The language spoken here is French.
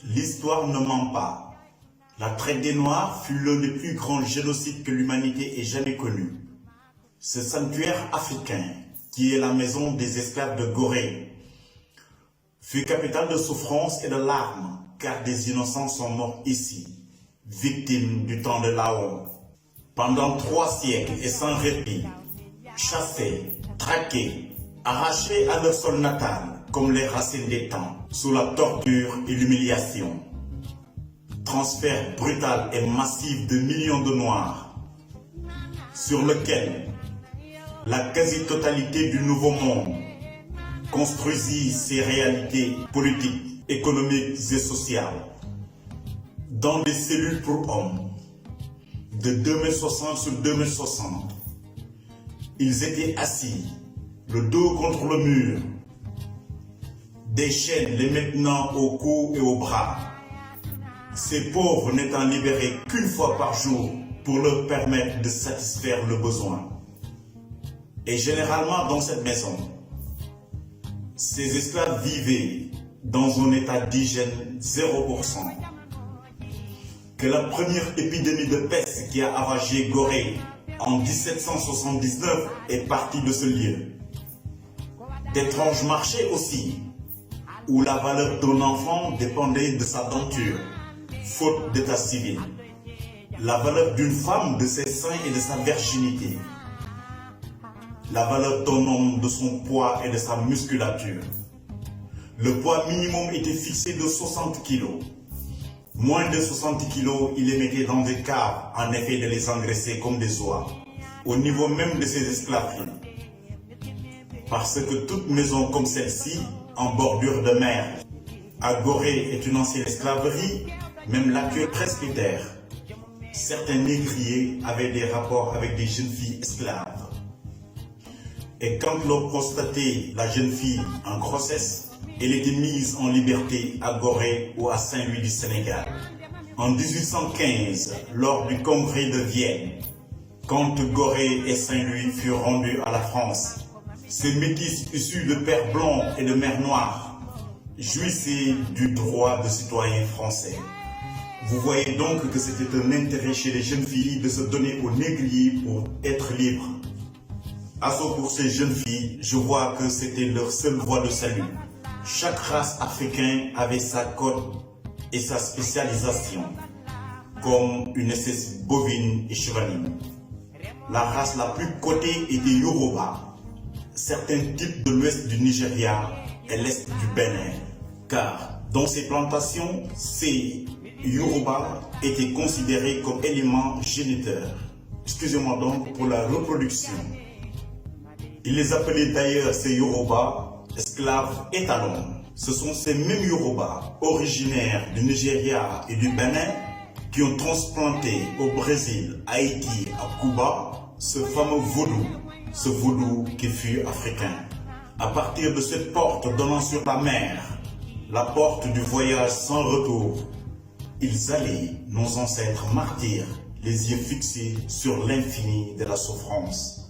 L'histoire ne ment pas. La traite des Noirs fut l'un des plus grands génocides que l'humanité ait jamais connu. Ce sanctuaire africain, qui est la maison des esclaves de Gorée, fut capitale de souffrance et de larmes, car des innocents sont morts ici, victimes du temps de Laon. Pendant 3 siècles et sans répit, chassés, traqués, arrachés à leur sol natal, comme les racines des temps, sous la torture et l'humiliation. Transfert brutal et massif de millions de Noirs, sur lequel la quasi-totalité du Nouveau Monde construisit ses réalités politiques, économiques et sociales dans des cellules pour hommes. De 2060 sur 2060, ils étaient assis, le dos contre le mur, des chaînes les maintenant au cou et au bras. Ces pauvres n'étant libérés qu'une fois par jour pour leur permettre de satisfaire le besoin. Et généralement dans cette maison, ces esclaves vivaient dans un état d'hygiène 0%. Que la première épidémie de peste qui a ravagé Gorée en 1779 est partie de ce lieu. D'étranges marchés aussi, où la valeur d'un enfant dépendait de sa denture, faute d'état civil. La valeur d'une femme de ses seins et de sa virginité. La valeur d'un homme de son poids et de sa musculature. Le poids minimum était fixé de 60 kg. Moins de 60 kg, il les mettait dans des caves, en effet de les engraisser comme des oies, au niveau même de ces esclaveries. Parce que toute maison comme celle-ci, en bordure de mer, à Gorée est une ancienne esclaverie, même l'accueil presbytère. Certains négriers avaient des rapports avec des jeunes filles esclaves. Et quand l'on constatait la jeune fille en grossesse, elle était mise en liberté à Gorée ou à Saint-Louis du Sénégal. En 1815, lors du congrès de Vienne, quand Gorée et Saint-Louis furent rendus à la France, ces métis issus de pères blancs et de mères noires jouissaient du droit de citoyen français. Vous voyez donc que c'était un intérêt chez les jeunes filles de se donner aux négriers pour être libres. Pour ces jeunes filles, je vois que c'était leur seule voie de salut. Chaque race africaine avait sa cote et sa spécialisation, comme une espèce bovine et chevaline. La race la plus cotée était Yoruba. Certains types de l'ouest du Nigeria et l'est du Bénin, car dans ces plantations, ces Yoruba étaient considérés comme éléments géniteurs. Excusez-moi donc pour la reproduction. Ils les appelaient d'ailleurs ces Yoruba, esclaves étalons. Ce sont ces mêmes Yoruba, originaires du Nigeria et du Bénin, qui ont transplanté au Brésil, Haïti, à Cuba, ce fameux vaudou. Ce vaudou qui fut africain. À partir de cette porte donnant sur la mer, la porte du voyage sans retour, ils allaient, nos ancêtres martyrs, les yeux fixés sur l'infini de la souffrance.